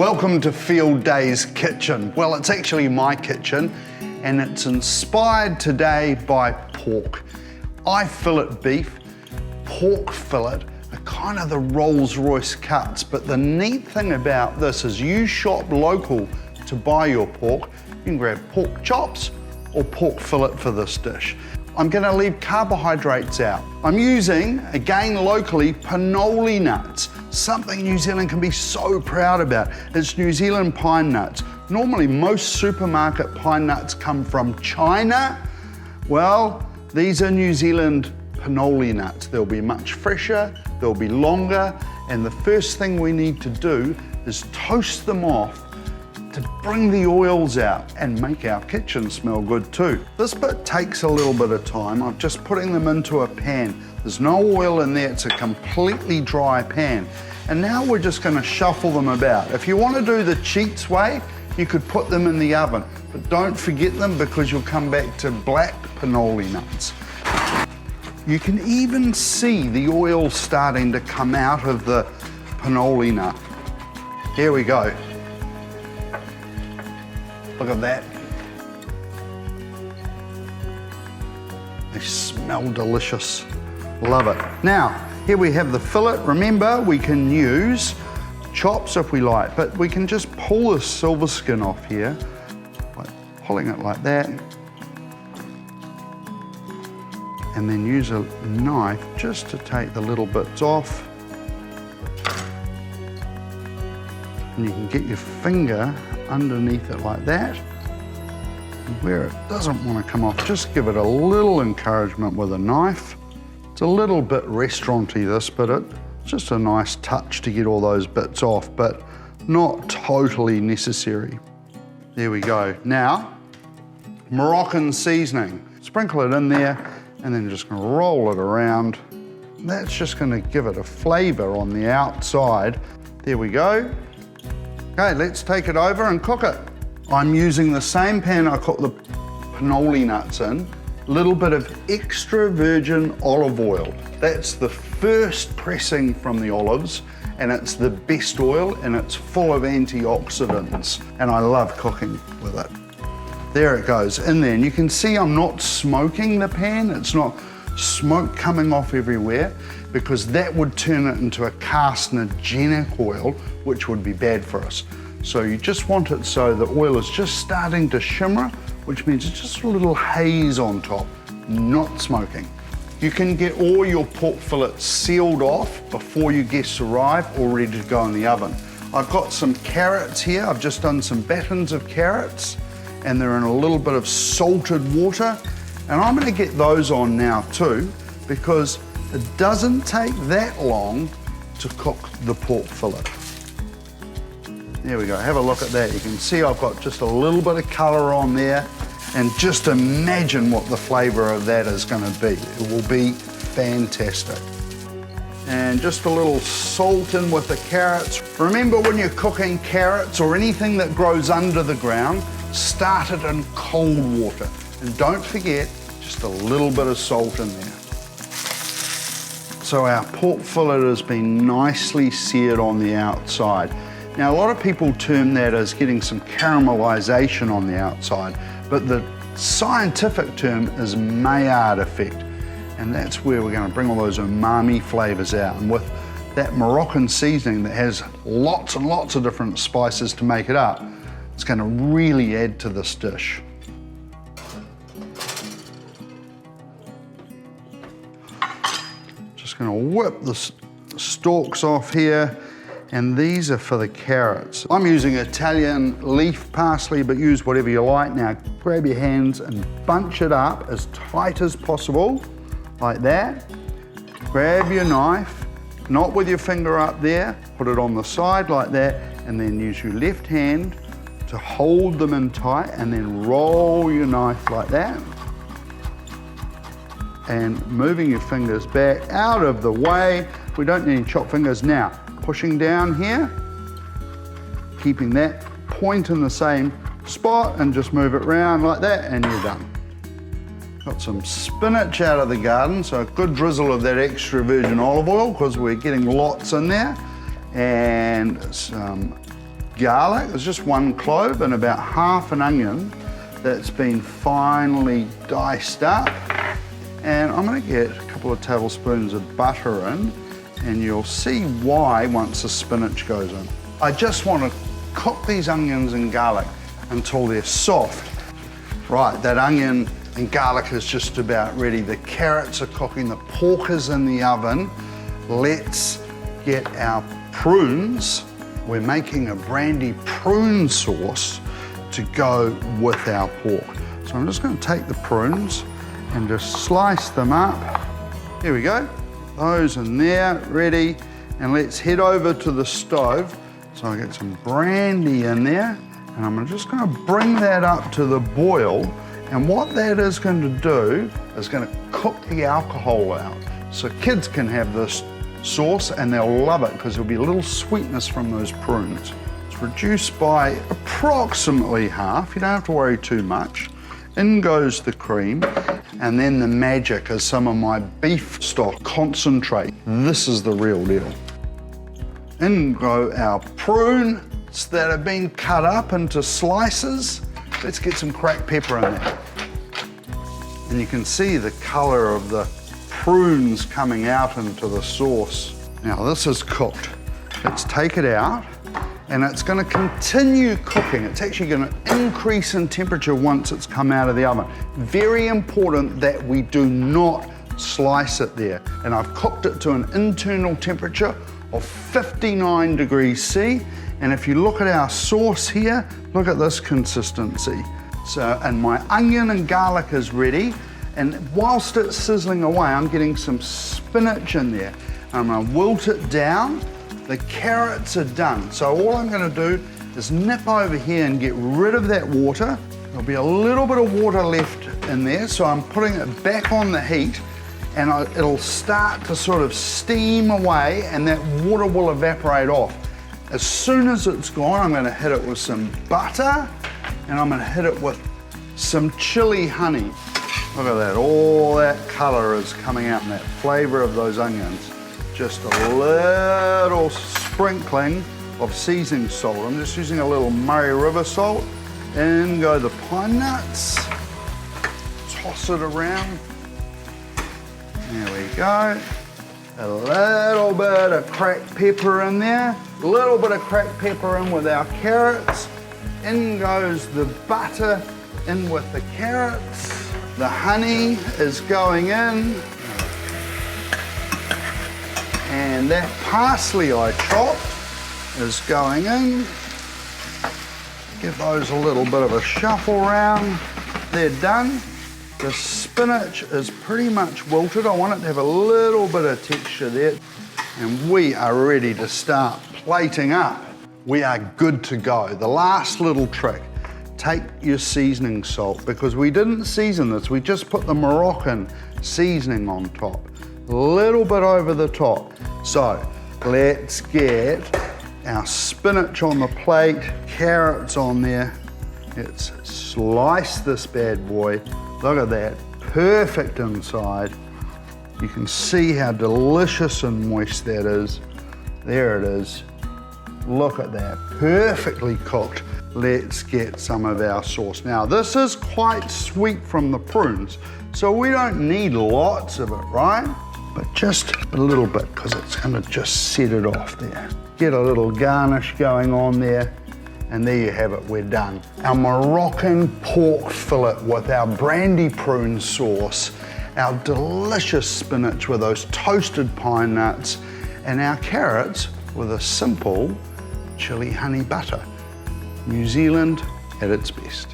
Welcome to Field Day's kitchen. Well, it's actually my kitchen and it's inspired today by pork. I fillet beef, pork fillet, are kind of the Rolls-Royce cuts, but the neat thing about this is you shop local to buy your pork. You can grab pork chops or pork fillet for this dish. I'm gonna leave carbohydrates out. I'm using, again locally, pinole nuts, something New Zealand can be so proud about. It's New Zealand pine nuts. Normally most supermarket pine nuts come from China. Well, these are New Zealand pinole nuts. They'll be much fresher, they'll be longer, and the first thing we need to do is toast them off to bring the oils out and make our kitchen smell good too. This bit takes a little bit of time. I'm just putting them into a pan. There's no oil in there, it's a completely dry pan. And now we're just gonna shuffle them about. If you want to do the cheats way, you could put them in the oven, but don't forget them because you'll come back to black pinole nuts. You can even see the oil starting to come out of the pinole nut. Here we go. Look at that. They smell delicious. Love it. Now, here we have the fillet. Remember, we can use chops if we like, but we can just pull the silver skin off here, like pulling it like that, and then use a knife just to take the little bits off. And you can get your finger underneath it like that. And where it doesn't want to come off, just give it a little encouragement with a knife. It's a little bit restauranty this, but it's just a nice touch to get all those bits off, but not totally necessary. There we go. Now, Moroccan seasoning. Sprinkle it in there and then just gonna roll it around. That's just gonna give it a flavor on the outside. There we go. Okay, let's take it over and cook it. I'm using the same pan I cooked the pinole nuts in, a little bit of extra virgin olive oil. That's the first pressing from the olives, and it's the best oil, and it's full of antioxidants, and I love cooking with it. There it goes in there, and you can see I'm not smoking the pan. It's not smoke coming off everywhere, because that would turn it into a carcinogenic oil, which would be bad for us. So you just want it so the oil is just starting to shimmer, which means it's just a little haze on top, not smoking. You can get all your pork fillets sealed off before your guests arrive or ready to go in the oven. I've got some carrots here. I've just done some battens of carrots, and they're in a little bit of salted water. And I'm gonna get those on now too, because it doesn't take that long to cook the pork fillet. There we go, have a look at that. You can see I've got just a little bit of color on there, and just imagine what the flavor of that is gonna be. It will be fantastic. And just a little salt in with the carrots. Remember, when you're cooking carrots or anything that grows under the ground, start it in cold water. And don't forget, just a little bit of salt in there. So our pork fillet has been nicely seared on the outside. Now, a lot of people term that as getting some caramelization on the outside, but the scientific term is Maillard effect. And that's where we're gonna bring all those umami flavors out. And with that Moroccan seasoning that has lots and lots of different spices to make it up, it's gonna really add to this dish. Just gonna whip the stalks off here, and these are for the carrots. I'm using Italian leaf parsley, but use whatever you like. Now grab your hands and bunch it up as tight as possible, like that. Grab your knife, not with your finger up there, put it on the side like that, and then use your left hand to hold them in tight, and then roll your knife like that. And moving your fingers back out of the way. We don't need any chopped fingers now. Pushing down here, keeping that point in the same spot, and just move it around like that, and you're done. Got some spinach out of the garden, so a good drizzle of that extra virgin olive oil, because we're getting lots in there, and some garlic. There's just one clove and about half an onion that's been finely diced up. And I'm gonna get a couple of tablespoons of butter in, and you'll see why once the spinach goes in. I just want to cook these onions and garlic until they're soft. Right, that onion and garlic is just about ready. The carrots are cooking, the pork is in the oven. Let's get our prunes. We're making a brandy prune sauce to go with our pork. So I'm just going to take the prunes and just slice them up. Here we go. Those in there, ready. And let's head over to the stove. So I get some brandy in there, and I'm just going to bring that up to the boil. And what that is going to do is going to cook the alcohol out. So kids can have this sauce and they'll love it because there'll be a little sweetness from those prunes. It's reduced by approximately half. You don't have to worry too much. In goes the cream, and then the magic is some of my beef stock concentrate. This is the real deal. In go our prunes that have been cut up into slices. Let's get some cracked pepper in there. And you can see the color of the prunes coming out into the sauce. Now this is cooked. Let's take it out, and it's going to continue cooking. It's actually going to increase in temperature once it's come out of the oven. Very important that we do not slice it there. And I've cooked it to an internal temperature of 59 degrees C. And if you look at our sauce here, look at this consistency. So, and my onion and garlic is ready. And whilst it's sizzling away, I'm getting some spinach in there. I'm gonna wilt it down. The carrots are done. So all I'm gonna do is nip over here and get rid of that water. There'll be a little bit of water left in there, so I'm putting it back on the heat, and it'll start to sort of steam away, and that water will evaporate off. As soon as it's gone, I'm gonna hit it with some butter, and I'm gonna hit it with some chili honey. Look at that, all that color is coming out, and that flavor of those onions. Just a little sprinkling of seasoning salt. I'm just using a little Murray River salt. In go the pine nuts. Toss it around. There we go. A little bit of cracked pepper in there. A little bit of cracked pepper in with our carrots. In goes the butter in with the carrots. The honey is going in. And that parsley I chopped is going in. Give those a little bit of a shuffle around. They're done. The spinach is pretty much wilted. I want it to have a little bit of texture there. And we are ready to start plating up. We are good to go. The last little trick, take your seasoning salt, because we didn't season this. We just put the Moroccan seasoning on top. A little bit over the top. So let's get our spinach on the plate, carrots on there. Let's slice this bad boy. Look at that, perfect inside. You can see how delicious and moist that is. There it is. Look at that, perfectly cooked. Let's get some of our sauce. Now this is quite sweet from the prunes, so we don't need lots of it, right? But just a little bit, because it's gonna just set it off there. Get a little garnish going on there, and there you have it, we're done. Our Moroccan pork fillet with our brandy prune sauce, our delicious spinach with those toasted pine nuts, and our carrots with a simple chili honey butter. New Zealand at its best.